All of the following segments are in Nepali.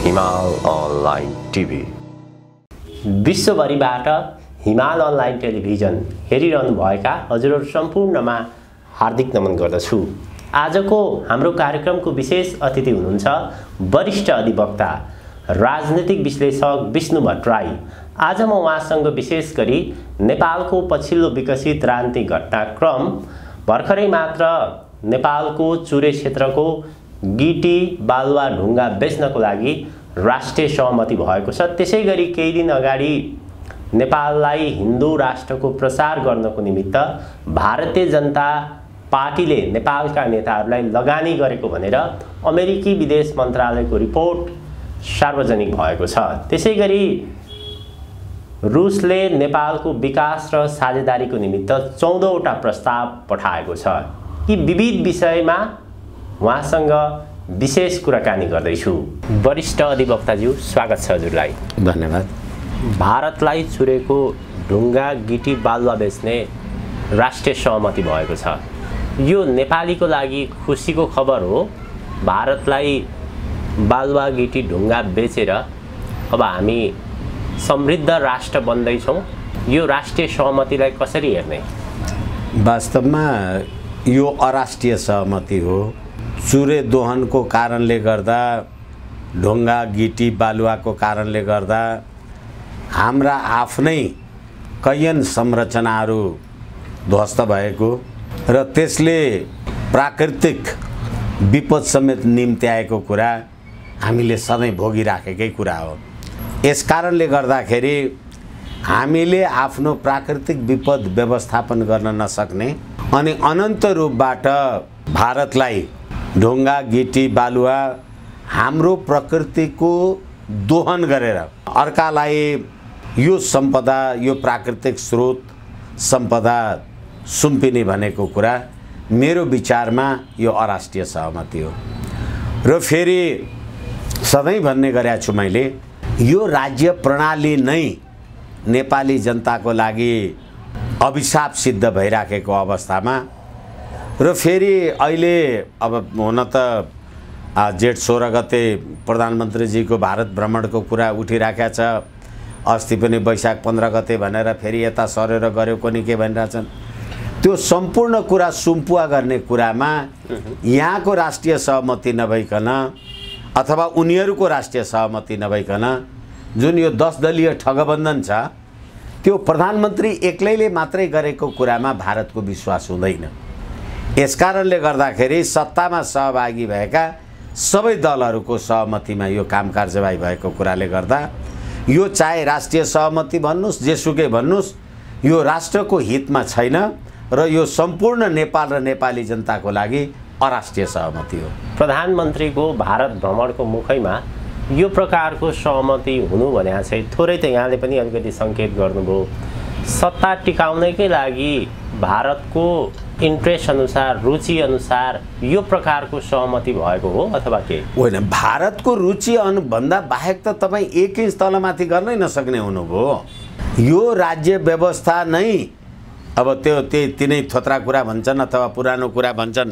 हिमाल अनलाइन टिभी। विश्वभरिबाट हिमाल अनलाइन टेलिभिजन हेरिरहनु भएका हजुरहरू सम्पूर्णमा हार्दिक नमन गर्दछु। आजको हाम्रो कार्यक्रमको विशेष अतिथि हुनुहुन्छ वरिष्ठ अधिवक्ता राजनीतिक विश्लेषक विष्णु भट्टराई। आज म उहाँसँग विशेष गरी नेपालको पछिल्लो विकसित राजनीतिक घटनाक्रम, भर्खरै मात्र नेपालको चुरे क्षेत्रको गिटी बालुवा ढुङ्गा बेच्नको लागि राष्ट्रिय सहमति भएको छ, त्यसैगरी केही दिन अगाडि नेपाललाई हिन्दू राष्ट्रको प्रचार गर्नको निमित्त भारतीय जनता पार्टीले नेपालका नेताहरूलाई लगानी गरेको भनेर अमेरिकी विदेश मन्त्रालयको रिपोर्ट सार्वजनिक भएको छ। त्यसैगरी रुसले नेपालको विकास र साझेदारीको निमित्त 14वटा प्रस्ताव पठाएको छ। यी विविध विषयमा उहाँसँग विशेष कुराकानी गर्दैछु। वरिष्ठ अधिवक्ताज्यू, स्वागत छ हजुरलाई। धन्यवाद। भारतलाई चुरेको ढुङ्गा गिटी बालुवा बेच्ने राष्ट्रिय सहमति भएको छ। यो नेपालीको लागि खुसीको खबर हो। भारतलाई बालुवा गिटी ढुङ्गा बेचेर अब हामी समृद्ध राष्ट्र बन्दैछौँ। यो राष्ट्रिय सहमतिलाई कसरी हेर्ने? वास्तवमा यो अराष्ट्रिय सहमति हो। चुरे दोहनको कारणले गर्दा, ढुङ्गा गिटी बालुवाको कारणले गर्दा हाम्रा आफ्नै कैयन संरचनाहरू ध्वस्त भएको र त्यसले प्राकृतिक विपद समेत निम्त्याएको कुरा हामीले सधैँ भोगिराखेकै कुरा हो। यस कारणले गर्दाखेरि हामीले आफ्नो प्राकृतिक विपद व्यवस्थापन गर्न नसक्ने अनि अनन्त रूपबाट भारतलाई ढुङ्गा गिटी बालुवा हाम्रो प्रकृतिको दोहन गरेर अर्कालाई यो सम्पदा, यो प्राकृतिक स्रोत सम्पदा सुम्पिने भनेको कुरा मेरो विचारमा यो अराष्ट्रिय सहमति हो। र फेरि सधैँ भन्ने गरेको छु मैले, यो राज्य प्रणाली नै नेपाली जनताको लागि अभिशाप सिद्ध भइराखेको अवस्थामा र फेरि अहिले अब हुन त जेठ 16 गते प्रधानमन्त्रीजीको भारत भ्रमणको कुरा उठिराखेको छ। अस्ति पनि वैशाख 15 गते भनेर फेरि यता सरेर गऱ्यो कोनी के भनिरहेछन्। त्यो सम्पूर्ण कुरा सुम्पुवा गर्ने कुरामा यहाँको राष्ट्रिय सहमति नभइकन अथवा उनीहरूको राष्ट्रिय सहमति नभइकन जुन यो 10 दलीय ठगबन्धन छ, त्यो प्रधानमन्त्री एक्लैले मात्रै गरेको कुरामा भारतको विश्वास हुँदैन। यसकारणले गर्दाखेरि सत्तामा सहभागी भएका सबै दलहरूको सहमतिमा यो काम कारबाही भएको कुराले गर्दा यो चाहे राष्ट्रिय सहमति भन्नुस्, जेसुकै भन्नुस्, यो राष्ट्रको हितमा छैन र यो सम्पूर्ण नेपाल र नेपाली जनताको लागि अराष्ट्रिय सहमति हो। प्रधानमन्त्रीको भारत भ्रमणको मुखैमा यो प्रकारको सहमति हुनु भनेको चाहिँ थोरै त यहाँले पनि अलिकति सङ्केत गर्नुभयो। सत्ता टिकाउनकै लागि भारतको इन्ट्रेस्ट अनुसार, रुचि अनुसार यो प्रकारको सहमति भएको हो अथवा के होइन? भारतको रुचि भन्दा बाहेक त तपाईँ 1 इन्च तलमाथि गर्नै नसक्ने हुनुभयो। यो राज्य व्यवस्था नै अब त्यो तिनै थोत्रा कुरा भन्छन् अथवा पुरानो कुरा भन्छन्,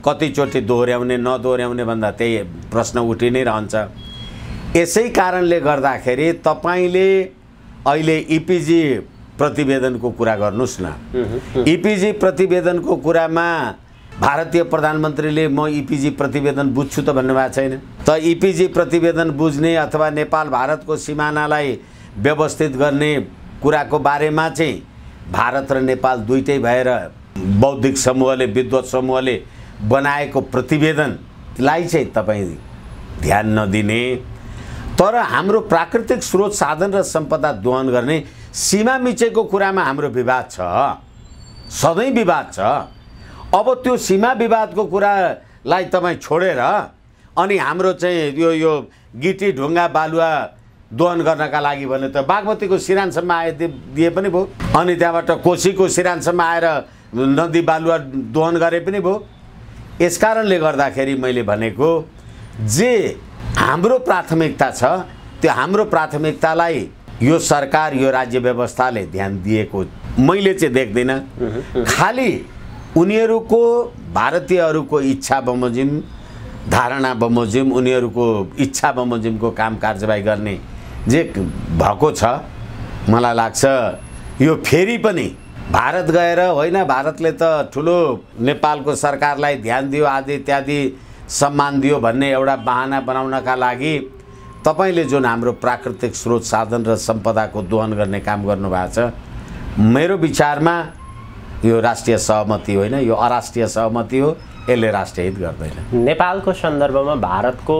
कतिचोटि दोहोऱ्याउने नदोहोऱ्याउने भन्दा त्यही प्रश्न उठि नै रहन्छ। यसै कारणले गर्दाखेरि तपाईँले अहिले इपिजी प्रतिवेदनको कुरा गर्नुस् न। इपिजी प्रतिवेदनको कुरामा भारतीय प्रधानमन्त्रीले म इपिजी प्रतिवेदन बुझ्छु त भन्नुभएको छैन। त इपिजी प्रतिवेदन बुझ्ने अथवा नेपाल भारतको सिमानालाई व्यवस्थित गर्ने कुराको बारेमा चाहिँ भारत र नेपाल दुईटै भएर बौद्धिक समूहले, विद्वत समूहले बनाएको प्रतिवेदनलाई चाहिँ तपाईँ ध्यान नदिने, तर हाम्रो प्राकृतिक स्रोत साधन र सम्पदा दोहन गर्ने सीमा मिचेको कुरामा हाम्रो विवाद छ, सधैँ विवाद छ। अब त्यो सीमा विवादको कुरालाई तपाईँ छोडेर अनि हाम्रो चाहिँ यो गिटी ढुङ्गा बालुवा दोहन गर्नका लागि भने त बागमतीको सिरानसम्म दिए पनि भयो, अनि त्यहाँबाट कोशीको सिरानसम्म आएर नदी बालुवा दोहन गरे पनि भयो। यसकारणले गर्दाखेरि मैले भनेको जे हाम्रो प्राथमिकता छ त्यो हाम्रो प्राथमिकतालाई यो सरकार, यो राज्य व्यवस्थाले ध्यान दिएको मैले चाहिँ देख्दिनँ। खालि उनीहरूको भारतीयहरूको इच्छा बमोजिम धारणा बमोजिम उनीहरूको इच्छा बमोजिमको काम कारबाही गर्ने जे भएको छ मलाई लाग्छ यो फेरि पनि भारत गएर होइन भारतले त ठुलो नेपालको सरकारलाई ध्यान दियो आदि इत्यादि सम्मान दियो भन्ने एउटा बहाना बनाउनका लागि तपाईले जुन हाम्रो प्राकृतिक स्रोत साधन र सम्पदाको दोहन गर्ने काम गर्नुभएको छ मेरो विचारमा यो राष्ट्रिय सहमति होइन यो अराष्ट्रिय सहमति हो यसले राष्ट्रिय हित गर्दैन। नेपालको सन्दर्भमा भारतको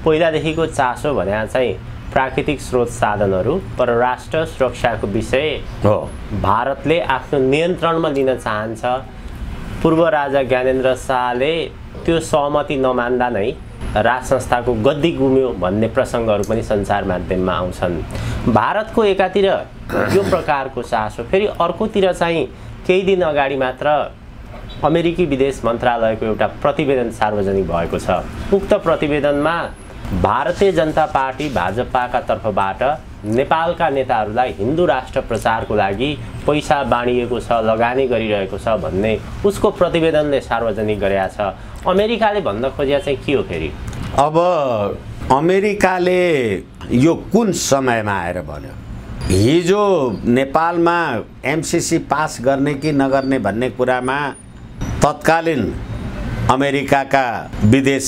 पहिलादेखिको चासो भने चाहिँ प्राकृतिक स्रोत साधनहरू परराष्ट्र सुरक्षाको विषय हो। भारतले आफ्नो नियन्त्रणमा लिन चाहन्छ। पूर्व राजा ज्ञानेन्द्र शाहले त्यो सहमति नमान्दा नै राज संस्थाको गद्दी गुम्यो भन्ने प्रसङ्गहरू पनि सञ्चार माध्यममा आउँछन्। भारतको एकातिर यो प्रकारको चासो, फेरि अर्कोतिर चाहिँ केही दिन अगाडि मात्र अमेरिकी विदेश मन्त्रालयको एउटा प्रतिवेदन सार्वजनिक भएको छ। उक्त प्रतिवेदनमा भारतीय जनता पार्टी भाजपाका तर्फबाट नेपालका नेताहरूलाई हिन्दू राष्ट्र प्रचारको लागि पैसा बाँडिएको छ, लगानी गरिरहेको छ भन्ने उसको प्रतिवेदनले सार्वजनिक गरेका छ। अमेरिकाले भन्न खोजेको चाहिँ के हो फेरि? अब अमेरिकाले यो कुन समयमा आएर भन्यो? हिजो नेपालमा एमसीसी पास गर्ने कि नगर्ने भन्ने कुरामा तत्कालीन अमेरिकाका विदेश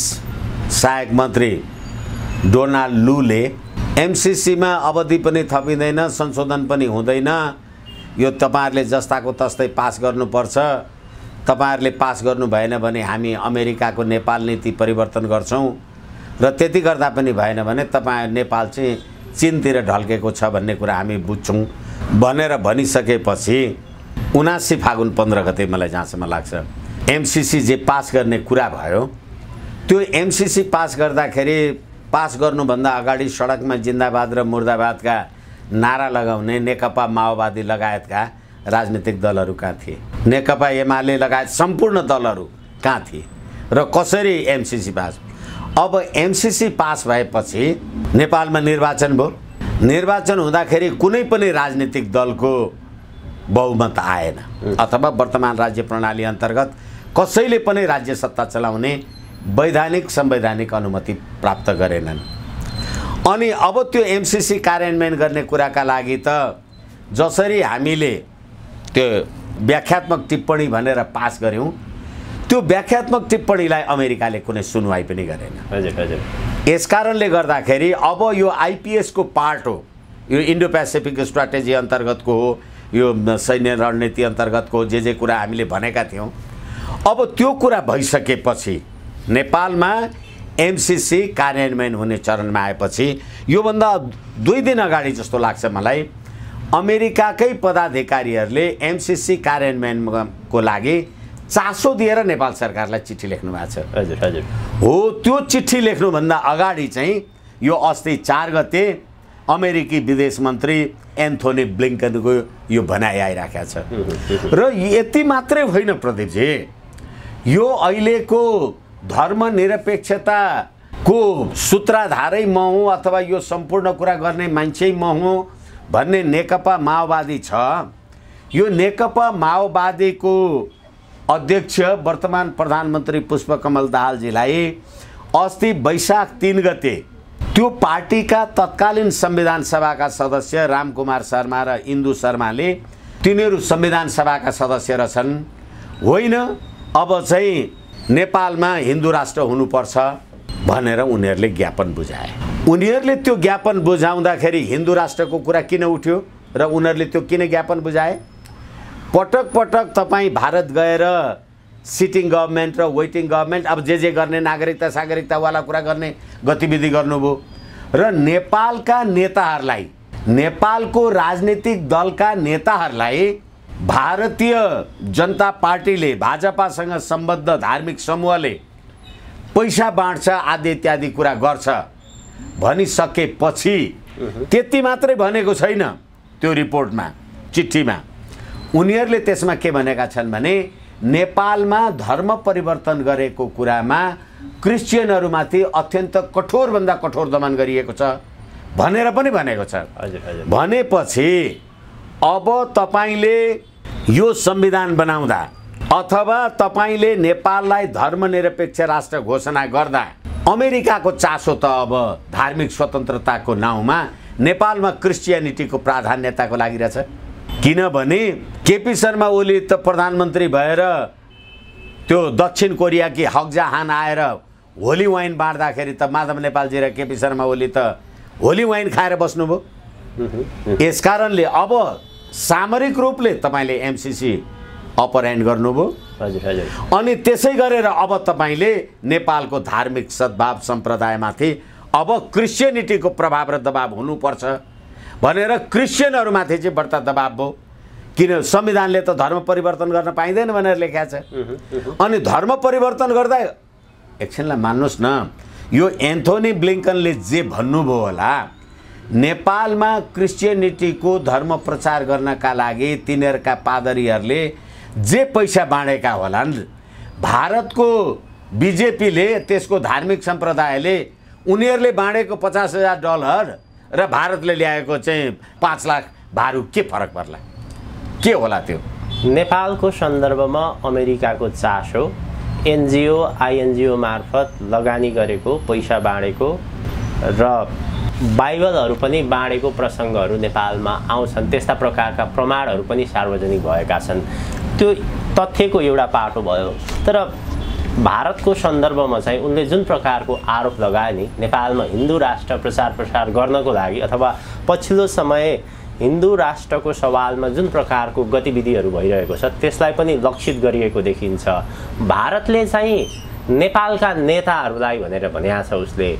सहायक मन्त्री डोनाल्ड लूले एमसीसीमा अवधि पनि थपिँदैन, संशोधन पनि हुँदैन, यो तपाईहरुले जस्ताको तस्तै पास गर्नुपर्छ, तपाईहरुले पास गर्नु भएन भने हामी अमेरिकाको नेपाल नीति परिवर्तन गर्छौं र त्यति गर्दा पनि भएन भने तपाईं नेपाल चाहिँ चीनतिर ढल्केको छ भन्ने कुरा हामी बुझ्छौं भनेर भनिसकेपछि 79 फागुन 15 गते मलाई जहाँसम्म लाग्छ एमसीसी जे पास गर्ने कुरा भयो। त्यो एमसीसी पास गर्दाखेरि पास गर्नुभन्दा अगाडि सडकमा जिन्दाबाद र मुर्दाबादका नारा लगाउने नेकपा माओवादी लगायतका राजनीतिक दलहरू कहाँ थिए? नेकपा एमाले लगायत सम्पूर्ण दलहरू कहाँ थिए र कसरी एमसीसी पास? अब एमसीसी पास भएपछि नेपालमा निर्वाचन भयो। निर्वाचन हुँदाखेरि कुनै पनि राजनीतिक दलको बहुमत आएन अथवा वर्तमान राज्य प्रणाली अन्तर्गत कसैले पनि राज्य सत्ता चलाउने वैधानिक संवैधानिक अनुमति प्राप्त गरेनन्। अनि अब त्यो एमसीसी कार्यान्वयन गर्ने कुराका लागि त जसरी हामीले त्यो व्याख्यात्मक टिप्पणी भनेर पास गर्यौं त्यो व्याख्यात्मक टिप्पणीलाई अमेरिकाले कुनै सुनवाई पनि गरेन। हजुर हजुर। यसकारणले गर्दाखेरि अब यो आईपीएस को पार्ट हो, यो इन्डो पेसिफिक स्ट्र्याटेजी अन्तर्गतको हो, यो सैन्य रणनीति अन्तर्गतको जे कुरा हामीले भनेका थियौं। अब त्यो कुरा भइसकेपछि नेपालमा एमसीसी कार्यान्वयन हुने चरणमा आएपछि योभन्दा 2 दिन अगाडि जस्तो लाग्छ मलाई अमेरिकाकै पदाधिकारीहरूले एमसीसी कार्यान्वयनको लागि चासो दिएर नेपाल सरकारलाई चिठी लेख्नु भएको छ। हजुर हजुर। हो, त्यो चिठी लेख्नुभन्दा अगाडि चाहिँ यो अस्ति 4 गते अमेरिकी विदेश मन्त्री एन्थोनी ब्लिङ्कनको यो भनाइ आइराखेको छ। र यति मात्रै होइन प्रदीपजी, यो अहिलेको धर्मनिरपेक्षताको सूत्रधारै म हुँ अथवा यो सम्पूर्ण कुरा गर्ने मान्छे म हुँ भन्ने नेकपा माओवादी छ। यो नेकपा माओवादीको अध्यक्ष वर्तमान प्रधानमन्त्री पुष्पकमल दाहालजीलाई अस्ति वैशाख 3 गते त्यो पार्टीका तत्कालीन संविधान सभाका सदस्य रामकुमार शर्मा र इन्दु शर्माले तिनीहरू संविधान सभाका सदस्य रहेछन्, होइन अब चाहिँ नेपालमा हिन्दू राष्ट्र हुनुपर्छ भनेर उनीहरूले ज्ञापन बुझाए। उनीहरूले त्यो ज्ञापन बुझाउँदाखेरि हिन्दू राष्ट्रको कुरा किन उठ्यो र उनीहरूले त्यो किन ज्ञापन बुझाए? पटक पटक तपाईं भारत गएर सिटिङ गभर्नमेन्ट र वेटिङ गभर्नमेन्ट अब जे गर्ने नागरिकता सागरिकतावाला कुरा गर्ने गतिविधि गर्नुभयो र नेपालका नेताहरूलाई, नेपालको राजनीतिक दलका नेताहरूलाई भारतीय जनता पार्टीले भाजपासँग सम्बद्ध धार्मिक समूहले पैसा बाँड्छ आदि इत्यादि कुरा गर्छ भनिसकेपछि त्यति मात्रै भनेको छैन त्यो रिपोर्टमा, चिठीमा उनीहरूले त्यसमा के भनेका छन् भने नेपालमा धर्म परिवर्तन गरेको कुरामा क्रिश्चियनहरुमाथि अत्यन्त कठोर भन्दा कठोर दमन गरिएको छ भनेर पनि भनेको छ। भनेपछि अब तपाईले यो संविधान बनाउँदा अथवा तपाईले नेपाललाई धर्मनिरपेक्ष राष्ट्र घोषणा गर्दा अमेरिकाको चासो त अब धार्मिक स्वतन्त्रताको नाउँमा नेपालमा क्रिस्चियनिटीको प्राधान्यताको लागिरहेछ। किनभने केपी शर्मा ओली त प्रधानमन्त्री भएर त्यो दक्षिण कोरियाकी हकजाहान आएर होली वाइन बाँड्दाखेरि त माधव नेपालजी र केपी शर्मा ओली त होली वाइन खाएर बस्नुभयो। यसकारणले अब सामरिक रूपले तपाईँले एमसीसी अपर ह्यान्ड गर्नुभयो। हजुर हजुर। अनि त्यसै गरेर अब तपाईँले नेपालको धार्मिक सद्भाव सम्प्रदायमाथि अब क्रिस्चियनिटीको प्रभाव र दबाब हुनुपर्छ भनेर क्रिस्चियनहरूमाथि चाहिँ बढ्ता दबाब भयो। किन संविधानले त धर्म परिवर्तन गर्न पाइँदैन भनेर लेखेको छ। अनि धर्म परिवर्तन गर्दा एकछिनलाई मान्नुहोस् न, यो एन्थोनी ब्लिङ्कनले जे भन्नुभयो होला, नेपालमा क्रिस्चियनिटीको धर्म प्रचार गर्नका लागि तिनीहरूका पादरीहरूले जे पैसा बाँडेका होलान्, भारतको बिजेपीले त्यसको धार्मिक सम्प्रदायले उनीहरूले बाँडेको $50,000 र भारतले ल्याएको चाहिँ 5 लाख भारु के फरक पर्ला? के होला त्यो? नेपालको सन्दर्भमा अमेरिकाको चासो एनजिओ आइएनजिओ मार्फत लगानी गरेको पैसा बाँडेको र बाइबलहरू पनि बाँडेको प्रसङ्गहरू नेपालमा आउँछन्। त्यस्ता प्रकारका प्रमाणहरू पनि सार्वजनिक भएका छन्। त्यो तथ्यको एउटा पाटो भयो। तर भारतको सन्दर्भमा चाहिँ उनले जुन प्रकारको आरोप लगाए नि, नेपालमा हिन्दू राष्ट्र प्रचार प्रसार गर्नको लागि अथवा पछिल्लो समय हिन्दू राष्ट्रको सवालमा जुन प्रकारको गतिविधिहरू भइरहेको छ त्यसलाई पनि लक्षित गरिएको देखिन्छ। भारतले चाहिँ नेपालका नेताहरूलाई भनेर भनेको छ उसले,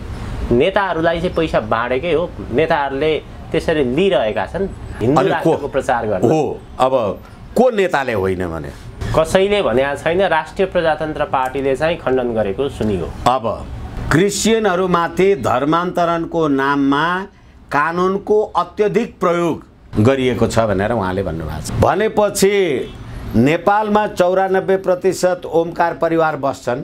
नेताहरूलाई चाहिँ पैसा बाँडेकै हो, नेताहरूले त्यसरी लिइरहेका छन् हिन्दू राष्ट्रको प्रचार गर्न। हो, अब को नेताले होइन भने कसैले भनेको छैन। राष्ट्रिय प्रजातन्त्र पार्टीले चाहिँ खण्डन गरेको सुनियो। अब क्रिस्चियनहरूमाथि धर्मान्तरणको नाममा कानुनको अत्यधिक प्रयोग गरिएको छ भनेर उहाँले भन्नुभएको छ। भनेपछि नेपालमा 94% ओमकार परिवार बस्छन्।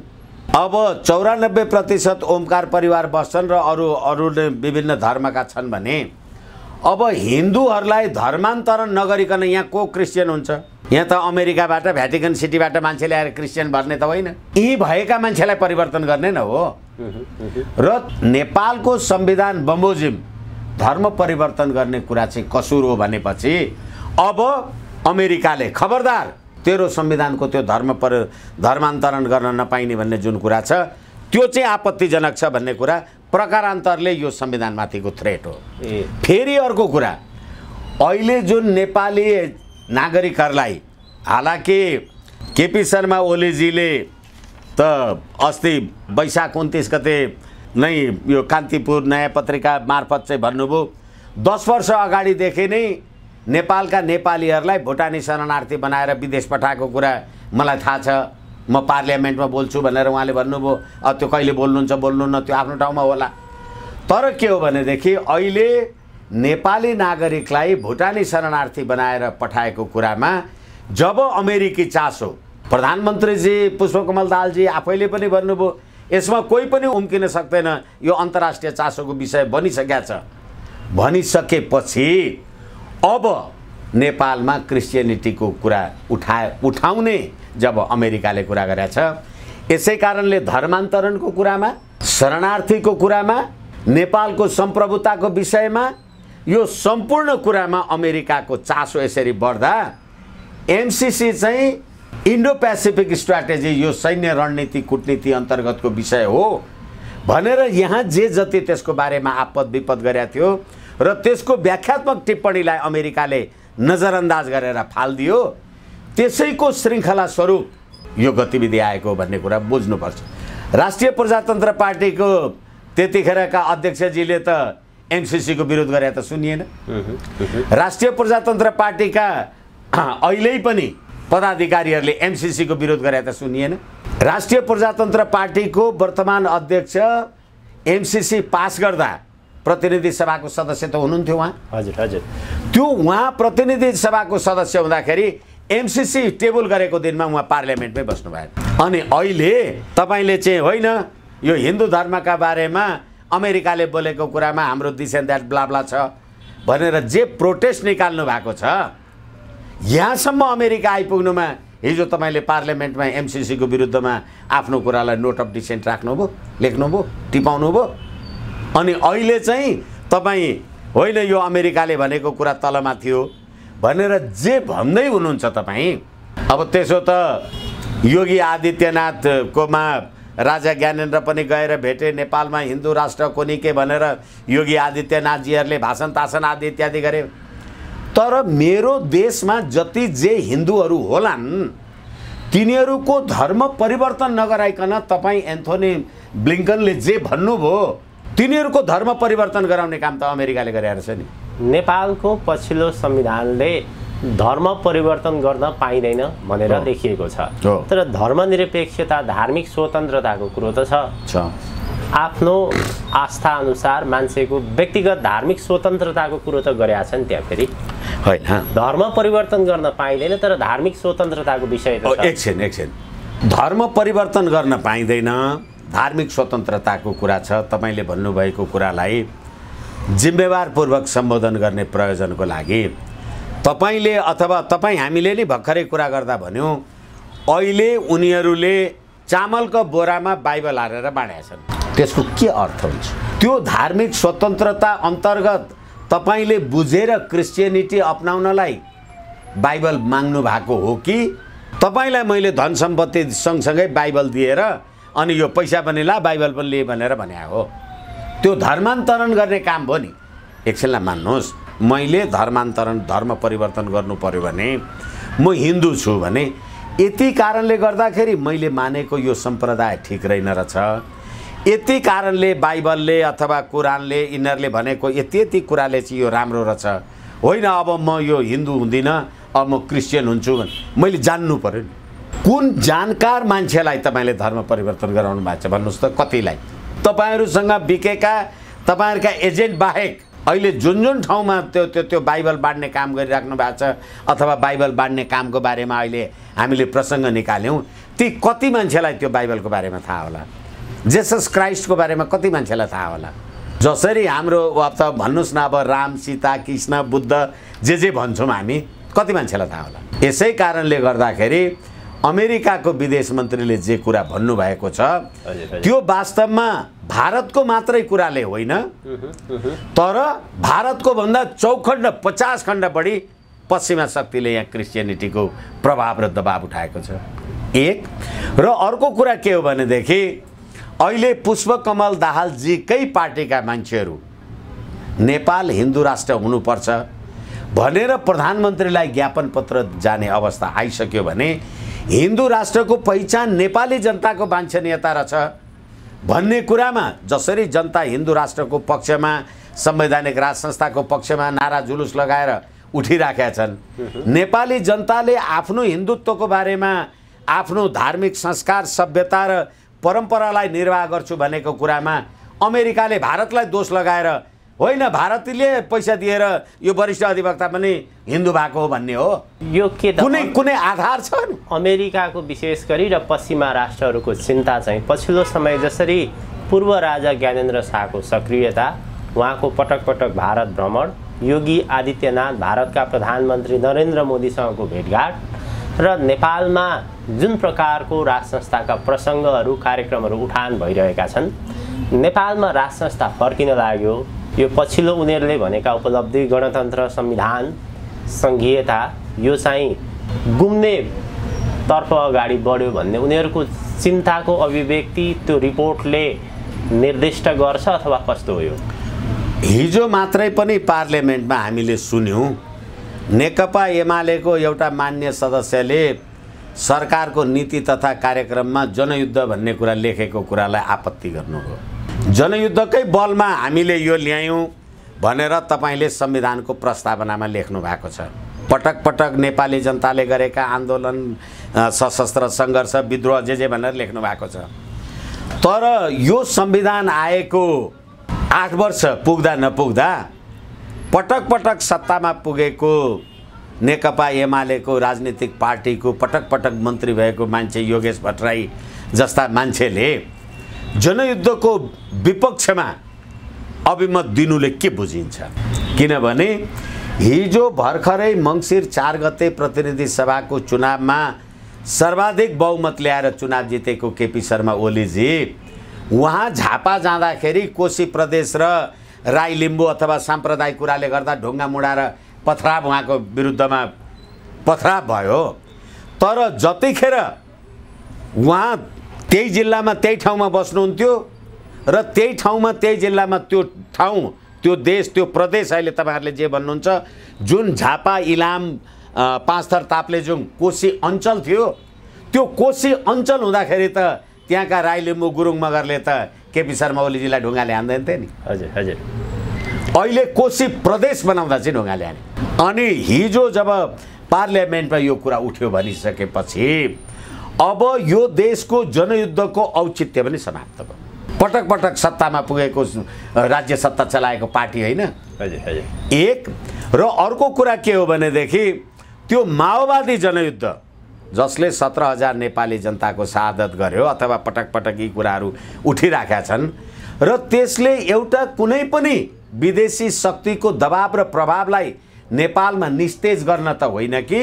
अब 94% ओमकार परिवार बस्छन् र अरू विभिन्न धर्मका छन् भने अब हिन्दूहरूलाई धर्मान्तरण नगरिकन यहाँ को क्रिस्चियन हुन्छ? यहाँ त अमेरिकाबाट भ्याटिकन सिटीबाट मान्छे ल्याएर क्रिस्चियन भर्ने त होइन, यी भएका मान्छेलाई परिवर्तन गर्ने न हो। र नेपालको संविधान बमोजिम धर्म परिवर्तन गर्ने कुरा चाहिँ कसुर हो भनेपछि अब अमेरिकाले खबरदार तेरो संविधानको त्यो धर्मान्तरण गर्न नपाइने भन्ने जुन कुरा छ त्यो चाहिँ आपत्तिजनक छ भन्ने कुरा प्रकारान्तरले यो संविधानमाथिको थ्रेट हो। फेरि अर्को कुरा, अहिले जुन नेपाली नागरिकहरूलाई, हालाकि केपी शर्मा ओलीजीले त अस्ति वैशाख 29 गते नै यो कान्तिपुर नयाँ पत्रिका मार्फत चाहिँ भन्नुभयो 10 वर्ष अगाडिदेखि नै नेपालका नेपालीहरूलाई भुटानी शरणार्थी बनाएर विदेश पठाएको कुरा मलाई थाहा छ, म पार्लियामेन्टमा बोल्छु भनेर उहाँले भन्नुभयो। त्यो कहिले बोल्नुहुन्छ बोल्नुहुन्न त्यो आफ्नो ठाउँमा होला। तर के हो भनेदेखि अहिले नेपाली नागरिकलाई भुटानी शरणार्थी बनाएर पठाएको कुरामा जब अमेरिकी चासो, प्रधानमन्त्रीजी पुष्पकमल दाहालजी आफैले पनि भन्नुभयो यसमा कोही पनि उम्किन सक्दैन, यो अन्तर्राष्ट्रिय चासोको विषय बनिसकेको छ। भनिसकेपछि अब नेपालमा क्रिस्चियनिटीको कुरा उठाउने जब अमेरिकाले कुरा गरेको छ, यसै कारणले धर्मान्तरणको कुरामा, शरणार्थीको कुरामा, नेपालको सम्प्रभुताको विषयमा, यो सम्पूर्ण कुरामा अमेरिकाको चासो यसरी बढ्दा एमसीसी चाहिँ इन्डो पेसिफिक स्ट्राटेजी, यो सैन्य रणनीति कूटनीति अन्तर्गतको विषय हो भनेर यहाँ जे जति त्यसको बारेमा आपद विपद गरेको थियो र त्यसको व्याख्यात्मक टिप्पणीलाई अमेरिकाले नजरअन्दाज गरेर फालिदियो, त्यसैको श्रृङ्खला स्वरूप यो गतिविधि आएको भन्ने कुरा बुझ्नुपर्छ। राष्ट्रिय प्रजातन्त्र पार्टीको त्यतिखेरका अध्यक्षजीले त एमसीसीको विरोध गरे त सुनिएन। राष्ट्रिय प्रजातन्त्र पार्टीका अहिले पनि पदाधिकारीहरूले एमसीसीको विरोध गरे त सुनिएन। राष्ट्रिय प्रजातन्त्र पार्टीको वर्तमान अध्यक्ष एमसीसी पास गर्दा प्रतिनिधि सभाको सदस्य त हुनुहुन्थ्यो उहाँ। हजुर हजुर। त्यो उहाँ प्रतिनिधि सभाको सदस्य हुँदाखेरि एमसीसी टेबल गरेको दिनमा उहाँ पार्लियामेन्टमै बस्नु भयो। अनि अहिले तपाईँले चाहिँ होइन यो हिन्दू धर्मका बारेमा अमेरिकाले बोलेको कुरामा हाम्रो दिस एन्ड द्याट ब्लाब्ला छ भनेर जे प्रोटेस्ट निकाल्नु भएको छ, यहाँसम्म अमेरिका आइपुग्नुमा हिजो तपाईँले पार्लियामेन्टमा एमसिसीको विरुद्धमा आफ्नो कुरालाई नोट अफ डिसेन्ट राख्नुभयो, लेख्नुभयो, टिपाउनुभयो। अनि अहिले चाहिँ तपाईँ होइन यो अमेरिकाले भनेको कुरा तलमा थियो भनेर जे भन्दै हुनुहुन्छ तपाईँ। अब त्यसो त योगी आदित्यनाथकोमा राजा ज्ञानेन्द्र पनि गएर भेटे, नेपालमा हिन्दू राष्ट्र कोनी के भनेर योगी आदित्यनाथजीहरूले भाषण तासन आदि इत्यादि गरे। तर मेरो देशमा जति जे हिन्दूहरू होलान् तिनीहरूको धर्म परिवर्तन नगराइकन तपाईँ एन्थोनी ब्लिङ्कनले जे भन्नुभयो तिनीहरूको धर्म परिवर्तन गराउने काम त अमेरिकाले गरेर छ नि। नेपालको पछिल्लो संविधानले धर्म परिवर्तन गर्न पाइँदैन भनेर लेखिएको छ। तर धर्मनिरपेक्षता धार्मिक स्वतन्त्रताको कुरो त छ। आफ्नो आस्था अनुसार मान्छेको व्यक्तिगत धार्मिक स्वतन्त्रताको कुरो त गरेका छन् त्यहाँ। फेरि होइन धर्म परिवर्तन गर्न पाइँदैन तर धार्मिक स्वतन्त्रताको विषय त छ। एकछिन धर्म परिवर्तन गर्न पाइँदैन, धार्मिक स्वतन्त्रताको कुरा छ। तपाईँले भन्नुभएको कुरालाई जिम्मेवारपूर्वक सम्बोधन गर्ने प्रयोजनको लागि तपाईँले अथवा तपाईँ हामीले नि भर्खरै कुरा गर्दा भन्यौँ अहिले उनीहरूले चामलको बोरामा बाइबल हालेर बाँडेका छन्। त्यसको के अर्थ हुन्छ? त्यो धार्मिक स्वतन्त्रता अन्तर्गत तपाईँले बुझेर क्रिस्चियनिटी अपनाउनलाई बाइबल माग्नु भएको हो कि तपाईँलाई मैले धन सम्पत्ति सँगसँगै बाइबल दिएर अनि यो पैसा पनि ला बाइबल पनि लिए भनेर भने हो? त्यो धर्मान्तरण गर्ने काम भयो नि। एकछिनलाई मान्नुहोस्, मैले धर्म परिवर्तन गर्नु पर्यो भने म हिन्दू छु भने यति कारणले गर्दाखेरि मैले मानेको यो सम्प्रदाय ठिक रहेन रहेछ, यति कारणले बाइबलले अथवा कुरानले यिनीहरूले भनेको यति कुराले चाहिँ यो राम्रो रहेछ, होइन अब म यो हिन्दू हुँदिनँ अब म क्रिस्चियन हुन्छु भने मैले जान्नु पर्यो नि। कुन जानकार मान्छेलाई तपाईँले धर्म परिवर्तन गराउनु भएको छ भन्नुहोस् त? कतिलाई? तपाईँहरूसँग बिकेका तपाईँहरूका एजेन्ट बाहेक अहिले जुन ठाउँमा त्यो बाइबल बाँड्ने काम गरिराख्नु भएको छ अथवा बाइबल बाँड्ने कामको बारेमा अहिले हामीले प्रसङ्ग निकाल्यौँ, ती कति मान्छेलाई त्यो बाइबलको बारेमा थाहा होला? जेसस क्राइस्टको बारेमा कति मान्छेलाई थाहा होला? जसरी हाम्रो अब त भन्नुहोस् न, अब राम सीता कृष्ण बुद्ध जे भन्छौँ हामी, कति मान्छेलाई थाहा होला? यसै कारणले गर्दाखेरि अमेरिकाको विदेश मन्त्रीले जे कुरा भन्नुभएको छ त्यो वास्तवमा भारतको मात्रै कुराले होइन, तर भारतको भन्दा 50 खण्ड बढी पश्चिमा शक्तिले यहाँ क्रिस्चियनिटीको प्रभाव र दबाब उठाएको छ। एक र अर्को कुरा के हो भनेदेखि अहिले पुष्पकमल दाहालजीकै पार्टीका मान्छेहरू नेपाल हिन्दू राष्ट्र हुनुपर्छ भनेर प्रधानमन्त्रीलाई ज्ञापन पत्र जाने अवस्था आइसक्यो भने हिन्दू राष्ट्रको पहिचान नेपाली जनताको वाञ्छनीयता रहेछ भन्ने कुरामा जसरी जनता हिन्दू राष्ट्रको पक्षमा संवैधानिक राज संस्थाको पक्षमा नारा जुलुस लगाएर उठिराखेका छन्, नेपाली जनताले आफ्नो हिन्दुत्वको बारेमा आफ्नो धार्मिक संस्कार सभ्यता र परम्परालाई निर्वाह गर्छु भनेको कुरामा अमेरिकाले भारतलाई दोष लगाएर होइन भारतीयले पैसा दिएर यो वरिष्ठ अधिवक्ता पनि हिन्दू भएको हो भन्ने हो? यो के कुनै आधार छ? अमेरिकाको विशेष गरी र पश्चिमा राष्ट्रहरूको चिन्ता चाहिँ पछिल्लो समय जसरी पूर्व राजा ज्ञानेन्द्र शाहको सक्रियता, उहाँको पटक पटक भारत भ्रमण, योगी आदित्यनाथ भारतका प्रधानमन्त्री नरेन्द्र मोदीसँगको भेटघाट र नेपालमा जुन प्रकारको राज संस्थाका प्रसङ्गहरू कार्यक्रमहरू उठान भइरहेका छन्, नेपालमा राज संस्था फर्किन लाग्यो, यो पछिल्लो उनीहरूले भनेका उपलब्धि गणतन्त्र संविधान सङ्घीयता यो चाहिँ गुम्ने तर्फ अगाडि बढ्यो भन्ने उनीहरूको चिन्ताको अभिव्यक्ति त्यो रिपोर्टले निर्दिष्ट गर्छ अथवा कस्तो हो? यो हिजो मात्रै पनि पार्लियामेन्टमा हामीले सुन्यौँ नेकपा एमालेको एउटा मान्य सदस्यले सरकारको नीति तथा कार्यक्रममा जनयुद्ध भन्ने कुरा लेखेको कुरालाई आपत्ति गर्नुभयो। जनयुद्धकै बलमा हामीले यो ल्यायौँ भनेर तपाईँले संविधानको प्रस्तावनामा लेख्नु भएको छ। पटक पटक नेपाली जनताले गरेका आन्दोलन सशस्त्र सङ्घर्ष विद्रोह जे भनेर लेख्नु भएको छ। तर यो संविधान आएको 8 वर्ष पुग्दा नपुग्दा पटक पटक सत्तामा पुगेको नेकपा एमालेको राजनीतिक पार्टीको पटक पटक मन्त्री भएको मान्छे योगेश भट्टराई जस्ता मान्छेले जनयुद्धको विपक्षमा अभिमत दिनुले के बुझिन्छ? किनभने हिजो भर्खरै मङ्सिर 4 गते प्रतिनिधि सभाको चुनावमा सर्वाधिक बहुमत ल्याएर चुनाव जितेको केपी शर्मा ओलीजी उहाँ झापा जाँदाखेरि कोशी प्रदेश र राई लिम्बू अथवा साम्प्रदायिक कुराले गर्दा ढुङ्गा मुडाएर पथराव उहाँको विरुद्धमा पथराव भयो। तर जतिखेर उहाँ त्यही जिल्लामा त्यही ठाउँमा बस्नुहुन्थ्यो र त्यही ठाउँमा त्यही जिल्लामा त्यो ठाउँ त्यो देश त्यो प्रदेश अहिले तपाईँहरूले जे भन्नुहुन्छ जुन झापा इलाम पाँचथर ताप्लेजुङ कोशी अञ्चल थियो त्यो कोशी अञ्चल हुँदाखेरि त त्यहाँका राई लिम्बू गुरुङ मगरले त केपी शर्मा ओलीजीलाई ढुङ्गाले हान्दैन थिए नि। हजुर हजुर। अहिले कोशी प्रदेश बनाउँदा चाहिँ ढुङ्गाले हाने। अनि हिजो जब पार्लियामेन्टमा यो कुरा उठ्यो भनिसकेपछि अब यो देशको जनयुद्धको औचित्य पनि समाप्त भयो। पटक पटक सत्तामा पुगेको राज्य सत्ता चलाएको पार्टी होइन। हजुर हजुर। एक र अर्को कुरा के हो भनेदेखि त्यो माओवादी जनयुद्ध जसले 17,000 नेपाली जनताको शहादत गर्यो अथवा पटक पटक यी कुराहरू उठिराखेका छन् र त्यसले एउटा कुनै पनि विदेशी शक्तिको दबाब र प्रभावलाई नेपालमा निस्तेज गर्न त होइन कि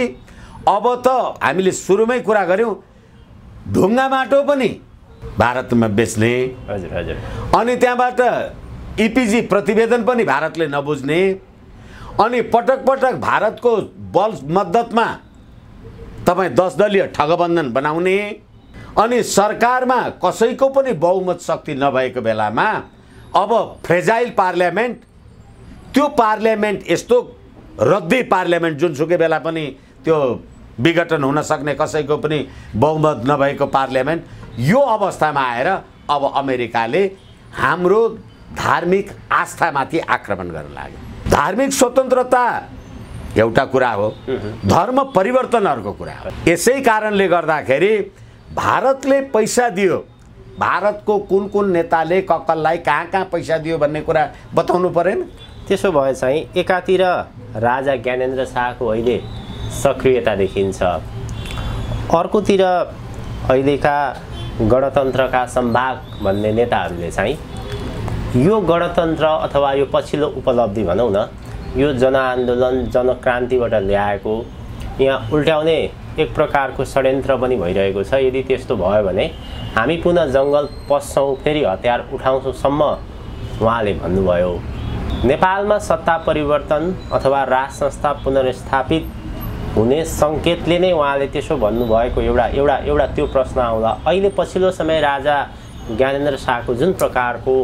अब त हामीले सुरुमै कुरा गऱ्यौँ ढुङ्गा माटो पनि भारतमा बेच्ने। हजुर हजुर। अनि त्यहाँबाट इपिजी प्रतिवेदन पनि भारतले नबुझ्ने अनि पटक पटक भारतको बल मद्दतमा तपाईँ 10 दलीय ठगबन्धन बनाउने अनि सरकारमा कसैको पनि बहुमत शक्ति नभएको बेलामा अब फ्रेजाइल पार्लियामेन्ट त्यो पार्लियामेन्ट यस्तो रद्दी पार्लियामेन्ट जुनसुकै बेला पनि त्यो विघटन हुन सक्ने कसैको पनि बहुमत नभएको पार्लियामेन्ट यो अवस्थामा आएर अब अमेरिकाले हाम्रो धार्मिक आस्थामाथि आक्रमण गर्न लाग्यो। धार्मिक स्वतन्त्रता एउटा कुरा हो, धर्म परिवर्तन अर्को कुरा हो। यसै कारणले गर्दाखेरि भारतले पैसा दियो, भारतको कुन कुन नेताले कक्कललाई कहाँ कहाँ पैसा दियो भन्ने कुरा बताउनु परेन। त्यसो भए चाहिँ एकातिर राजा ज्ञानेन्द्र शाहको अहिले सक्रियता देखिन्छ, अर्कोतिर अहिलेका गणतन्त्रका सम्भाग भन्ने नेताहरूले चाहिँ यो गणतन्त्र अथवा यो पछिल्लो उपलब्धि भनौँ न यो जनआन्दोलन जनक्रान्तिबाट ल्याएको यहाँ उल्ट्याउने एक प्रकारको षड्यन्त्र पनि भइरहेको छ। यदि त्यस्तो भयो भने हामी पुनः जङ्गल पस्छौँ, फेरि हतियार उठाउँछौँसम्म उहाँले भन्नुभयो। नेपालमा सत्ता परिवर्तन अथवा राज संस्था पुनर्स्थापित हुने सङ्केतले नै उहाँले त्यसो भन्नुभएको एउटा त्यो प्रश्न आउँदा अहिले पछिल्लो समय राजा ज्ञानेन्द्र शाहको जुन प्रकारको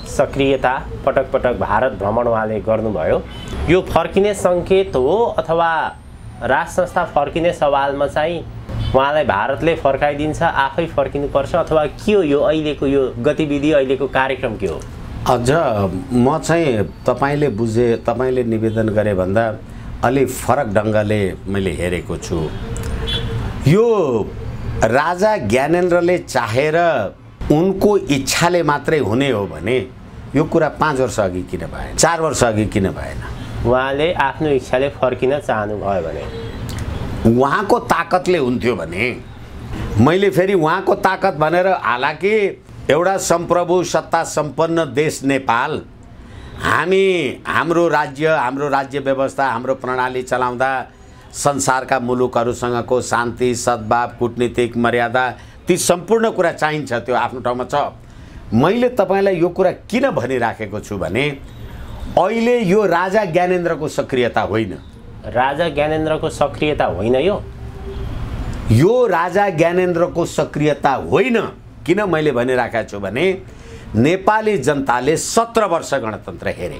सक्रियता पटक पटक भारत भ्रमण उहाँले गर्नुभयो यो फर्किने सङ्केत हो अथवा राज संस्था फर्किने सवालमा चाहिँ उहाँलाई भारतले फर्काइदिन्छ, आफै फर्किनुपर्छ अथवा के हो यो अहिलेको यो गतिविधि अहिलेको कार्यक्रम के हो? अझ म चाहिँ तपाईँले निवेदन गरे भन्दा अलि फरक ढङ्गले मैले हेरेको छु। यो राजा ज्ञानेन्द्रले चाहेर उनको इच्छाले मात्रै हुने हो भने यो कुरा 5 वर्ष अघि किन भएन, 4 वर्ष अघि किन भएन? उहाँले आफ्नो इच्छाले फर्किन चाहनुभयो भने उहाँको ताकतले हुन्थ्यो भने मैले फेरि उहाँको ताकत भनेर हालाकि एउटा सम्प्रभु सत्ता सम्पन्न देश नेपाल हाम्रो राज्य व्यवस्था हाम्रो प्रणाली चलाउँदा संसारका मुलुकहरूसँगको शान्ति सद्भाव कूटनीतिक मर्यादा ती सम्पूर्ण कुरा चाहिन्छ, त्यो आफ्नो ठाउँमा छ। मैले तपाईँलाई यो कुरा किन भनिराखेको छु भने अहिले यो राजा ज्ञानेन्द्रको सक्रियता होइन। राजा ज्ञानेन्द्रको सक्रियता होइन, यो राजा ज्ञानेन्द्रको सक्रियता होइन। किन मैले भनिराखेको छु भने नेपाली जनताले 17 वर्ष गणतन्त्र हेरे।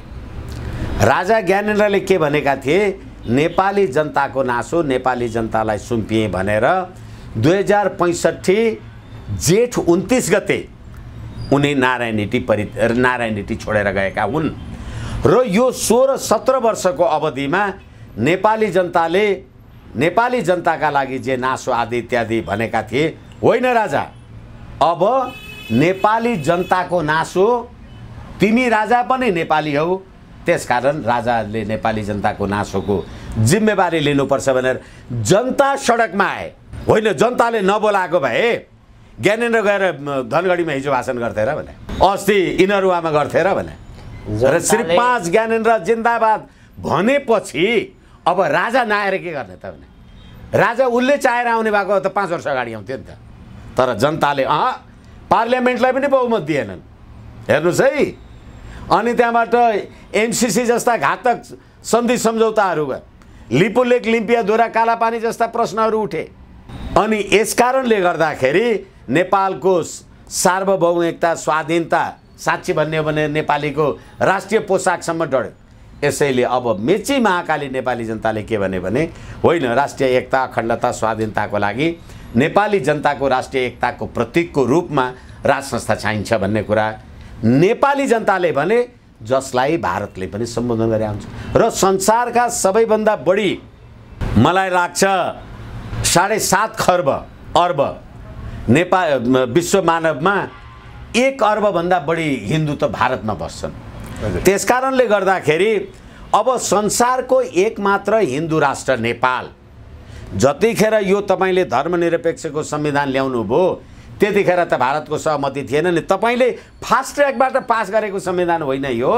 राजा ज्ञानेन्द्रले के भनेका थिए, नेपाली जनताको नासो नेपाली जनतालाई सुम्पिए भनेर 2065 जेठ 29 गते उनी नारायणहिटी छोडेर गएका हुन् र यो 16-17 वर्षको अवधिमा नेपाली जनताका लागि जे नासो आदि इत्यादि भनेका थिए होइन राजा, अब नेपाली जनताको नासो, तिमी राजा पनि नेपाली हौ, त्यसकारण राजाले नेपाली जनताको नासोको जिम्मेवारी लिनुपर्छ भनेर जनता सडकमा आए। होइन जनताले नबोलाएको भए ज्ञानेन्द्र गएर धनगढीमा हिजो भाषण गर्थे र भने, अस्ति इनरुवामा गर्थे र भने, र श्री 5 ज्ञानेन्द्र जिन्दाबाद भनेपछि अब राजा नआएर के गर्ने त भने राजा उसले चाहेर आउने भएको त 5 वर्ष अगाडि आउँथ्यो नि त। तर जनताले पार्लियामेन्टलाई पनि बहुमत दिएनन्। हेर्नुहोस् है। अनि त्यहाँबाट एमसिसी जस्ता घातक सन्धि सम्झौताहरू भयो, लिपुलेक लिम्पियाधुरा कालापानी जस्ता प्रश्नहरू उठे। अनि यस कारणले गर्दाखेरि नेपालको सार्वभौमिकता स्वाधीनता साँच्ची भन्ने हो भने नेपालीको राष्ट्रिय पोसाकसम्म डढ्यो। यसैले अब मेची महाकाली नेपाली जनताले के भने होइन, राष्ट्रिय एकता अखण्डता स्वाधीनताको लागि नेपाली जनताको राष्ट्रिय एकताको प्रतीकको रूपमा राज संस्था चाहिन्छ भन्ने कुरा नेपाली जनताले भने, जसलाई भारतले पनि सम्बोधन गरे आउँछ। र संसारका सबैभन्दा बढी मलाई लाग्छ 7.5 खर्ब अर्ब विश्व मानवमा 1 अर्बभन्दा बढी हिन्दू त भारतमा बस्छन्। त्यसकारणले गर्दाखेरि अब संसारको एकमात्र हिन्दू राष्ट्र नेपाल, जतिखेर यो तपाईँले धर्मनिरपेक्षको संविधान ल्याउनु भयो त्यतिखेर त भारतको सहमति थिएन नि। तपाईँले फास्ट ट्र्याकबाट पास गरेको संविधान होइन यो।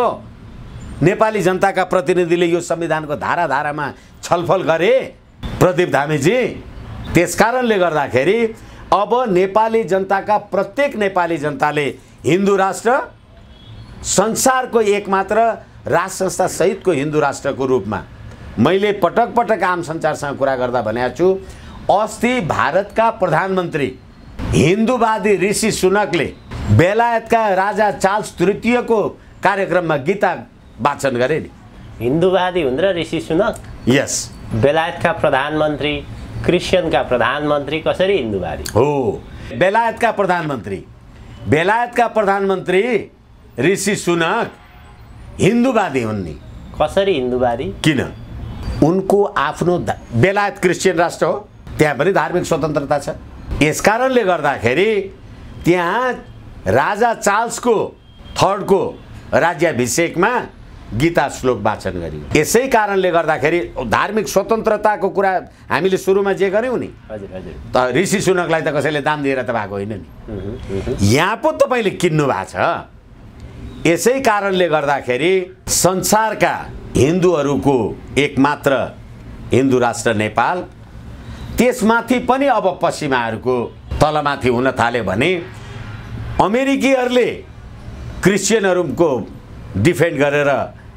नेपाली जनताका प्रतिनिधिले यो संविधानको धारा धारामा छलफल गरे प्रदीप धामीजी। त्यसकारणले गर्दाखेरि अब नेपाली जनताका प्रत्येक नेपाली जनताले हिन्दू राष्ट्र, संसारको एकमात्र राज संस्था सहितको हिन्दू राष्ट्रको रूपमा, मैले पटक पटक आम सञ्चारसँग कुरा गर्दा भनेको छु, अस्ति भारतका प्रधानमन्त्री हिन्दूवादी ऋषि सुनकले बेलायतका राजा चार्ल्स तृतीयको कार्यक्रममा गीता वाचन गरे नि। हिन्दूवादी हुन् र ऋषि सुनक? यस। बेलायतका प्रधानमन्त्री, क्रिस्चियनका प्रधानमन्त्री कसरी हिन्दूवादी हो? बेलायतका प्रधानमन्त्री ऋषि सुनक हिन्दूवादी हुन् नि। कसरी हिन्दूवादी? किन? उनको आफ्नो बेलायत क्रिस्चियन राष्ट्र हो, त्यहाँ पनि धार्मिक स्वतन्त्रता छ। यसकारणले गर्दाखेरि त्यहाँ राजा चार्ल्सको थर्डको राज्याभिषेकमा गीता श्लोक वाचन गरियो। यसै कारणले गर्दाखेरि धार्मिक स्वतन्त्रताको कुरा हामीले सुरुमा जे गर्यौँ नि, त ऋषि सुनकलाई त कसैले दान दिएर त भएको होइन नि। यहाँ पो तपाईँले किन्नु भएको छ। यसै कारणले गर्दाखेरि संसारका हिन्दूहरूको एकमात्र हिन्दू राष्ट्र नेपाल, त्यसमाथि पनि अब पश्चिमाहरूको तलमाथि हुन थाल्यो भने अमेरिकीहरूले क्रिस्चियनहरूको डिफेन्ड गरेर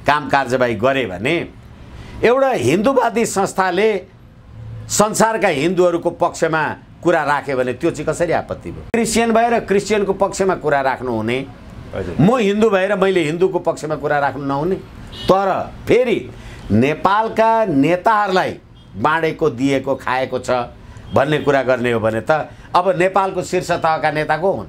काम कारबाही गरे भने एउटा हिन्दूवादी संस्थाले संसारका हिन्दूहरूको पक्षमा कुरा राख्यो भने त्यो चाहिँ कसरी आपत्ति भयो? क्रिस्चियन भएर क्रिस्चियनको पक्षमा कुरा राख्नु हुने, म हिन्दू भएर मैले हिन्दूको पक्षमा कुरा राख्नु नहुने। तर फेरि नेपालका नेताहरूलाई बाँडेको दिएको खाएको छ भन्ने कुरा गर्ने हो भने त अब नेपालको शीर्ष तहका नेता को हुन्?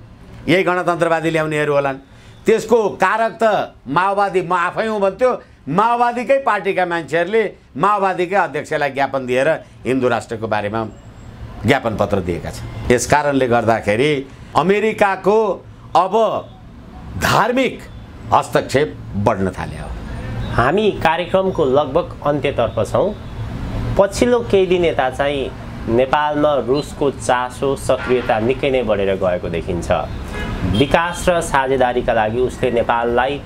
यही गणतन्त्रवादी ल्याउनेहरू होलान्। त्यसको कारक त माओवादी म आफै हुँ भन्थ्यो। माओवादीकै पार्टीका मान्छेहरूले माओवादीकै अध्यक्षलाई ज्ञापन दिएर हिन्दू राष्ट्रको बारेमा ज्ञापन पत्र दिएका छन्। यस कारणले गर्दाखेरि अमेरिकाको अब धार्मिक हस्तक्षेप बढ्न थाल्यो। हामी कार्यक्रमको लगभग अन्त्यतर्फ छौँ। पछिल्लो केही दिन यता चाहिँ नेपालमा रुसको चासो सक्रियता निकै नै बढेर गएको देखिन्छ। विकास र साझेदारीका लागि उसले नेपाललाई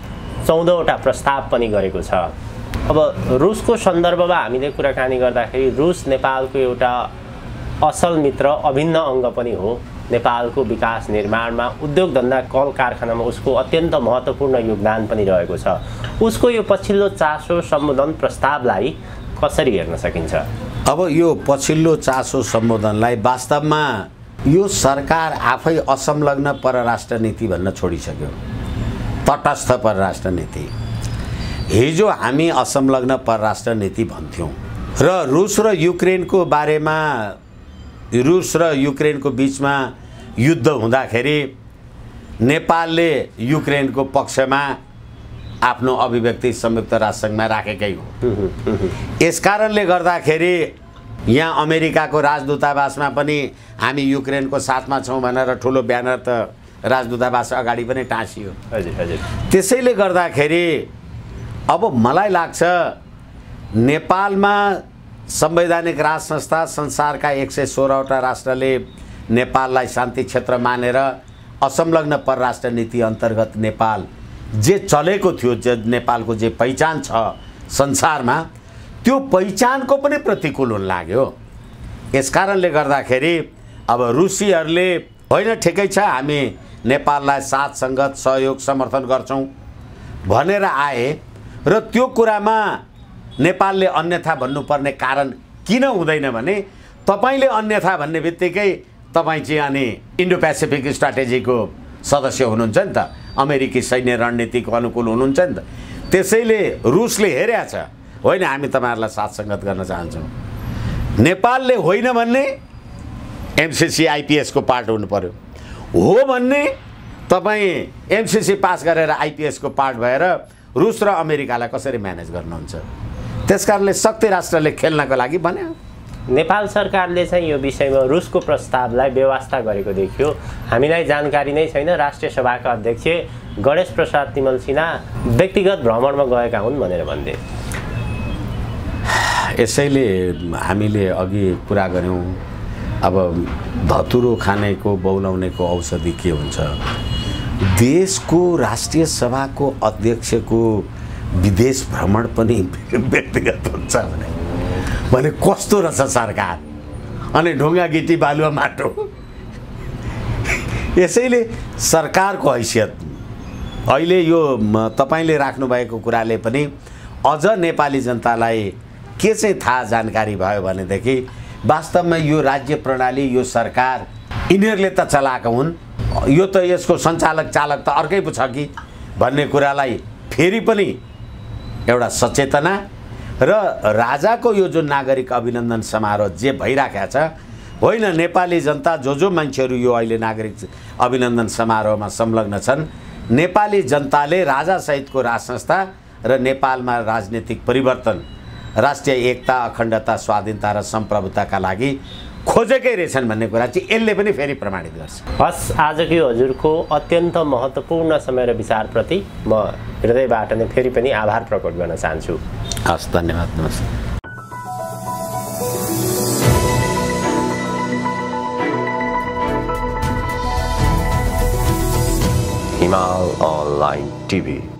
14वटा प्रस्ताव पनि गरेको छ। अब रुसको सन्दर्भमा हामीले कुराकानी गर्दाखेरि रुस नेपालको एउटा असल मित्र, अभिन्न अङ्ग पनि हो। नेपालको विकास निर्माणमा, उद्योग धन्दा, कल कारखानामा उसको अत्यन्त महत्त्वपूर्ण योगदान पनि रहेको छ। उसको यो पछिल्लो चासो सम्बोधन प्रस्तावलाई कसरी हेर्न सकिन्छ? अब यो पछिल्लो चासो सम्बोधनलाई वास्तवमा यो सरकार आफै असंलग्न परराष्ट्र नीति भन्न छोडिसक्यो। तटस्थ परराष्ट्र नीति। हिजो हामी असंलग्न परराष्ट्र नीति भन्थ्यौँ र रुस र युक्रेनको बारेमा, रुस र युक्रेनको बीचमा युद्ध हुँदाखेरि नेपालले युक्रेनको पक्षमा आफ्नो अभिव्यक्ति संयुक्त राष्ट्रसङ्घमा राखेकै हो। यस कारणले गर्दाखेरि यहाँ अमेरिकाको राजदूतावासमा पनि हामी युक्रेनको साथमा छौँ भनेर ठुलो ब्यानर त राजदूतावास अगाडि पनि टाँसियो। त्यसैले गर्दाखेरि अब मलाई लाग्छ नेपालमा संवैधानिक राज संस्था, संसारका 116वटा राष्ट्रले नेपाललाई शान्ति क्षेत्र मानेर असंलग्न परराष्ट्र नीति अन्तर्गत नेपाल जे चलेको थियो, जे नेपालको जे पहिचान छ संसारमा, त्यो पहिचानको पनि प्रतिकूल हुन लाग्यो। यस कारणले गर्दाखेरि अब रुसीहरूले होइन ठिकै छ हामी नेपाललाई साथ सङ्गत सहयोग समर्थन गर्छौँ भनेर आए र त्यो कुरामा नेपालले अन्यथा भन्नुपर्ने कारण किन हुँदैन भने तपाईले अन्यथा भन्ने बित्तिकै तपाईँ चाहिँ अनि इन्डो पेसिफिक स्ट्राटेजीको सदस्य हुनुहुन्छ नि त, अमेरिकी सैन्य रणनीतिको अनुकूल हुनुहुन्छ नि त। त्यसैले रुसले हेरेको छ होइन हामी तपाईँहरूलाई साथ सङ्गत गर्न चाहन्छौँ। नेपालले होइन भन्ने एमसीसी आइपीएस को पार्ट हुनु पर्यो, हो भन्ने तपाईँ एमसीसी पास गरेर आइपीएस को पार्ट भएर रुस र अमेरिकालाई कसरी म्यानेज गर्नुहुन्छ। त्यसकारणले शक्ति राष्ट्रले खेल्नको लागि भन्यो। नेपाल सरकारले चाहिँ यो विषयमा रुसको प्रस्तावलाई बेवास्ता गरेको देखियो। हामीलाई जानकारी नै छैन। राष्ट्रिय सभाका अध्यक्ष गणेश प्रसाद तिमल सिन्हा व्यक्तिगत भ्रमणमा गएका हुन् भनेर भन्दै। यसैले हामीले अघि कुरा गऱ्यौँ, अब धतुरो खानेको बौलाउनेको औषधि के हुन्छ। देशको राष्ट्रिय सभाको अध्यक्षको विदेश भ्रमण पनि व्यक्तिगत हुन्छ भने कस्तो रहेछ सरकार, अनि ढुङ्गा गिटी बालुवा माटो। यसैले सरकारको हैसियत अहिले यो तपाईले राख्नुभएको कुराले पनि अझ नेपाली जनतालाई के चाहिँ थाहा जानकारी भयो भनेदेखि वास्तवमा यो राज्य प्रणाली, यो सरकार यिनीहरूले त चलाएको हुन्, यो त यसको सञ्चालक चालक त अर्कै पो छ कि भन्ने कुरालाई फेरि पनि एउटा सचेतना र राजाको यो जुन नागरिक अभिनन्दन समारोह जे भइराखेको छ, होइन नेपाली जनता जो मान्छेहरू यो अहिले नागरिक अभिनन्दन समारोहमा संलग्न छन्, नेपाली जनताले राजा सहितको राज संस्था र नेपालमा राजनीतिक परिवर्तन, राष्ट्रिय एकता, अखण्डता, स्वाधीनता र सम्प्रभुताका लागि खोजेकै रहेछन् भन्ने कुरा चाहिँ यसले पनि फेरि प्रमाणित गर्छ। हस्, आजको हजुरको अत्यन्त महत्त्वपूर्ण समय र विचारप्रति म हृदयबाट नै फेरि पनि आभार प्रकट गर्न चाहन्छु। हस्, धन्यवाद, नमस्कार। हिमाल अनलाइन टिभी।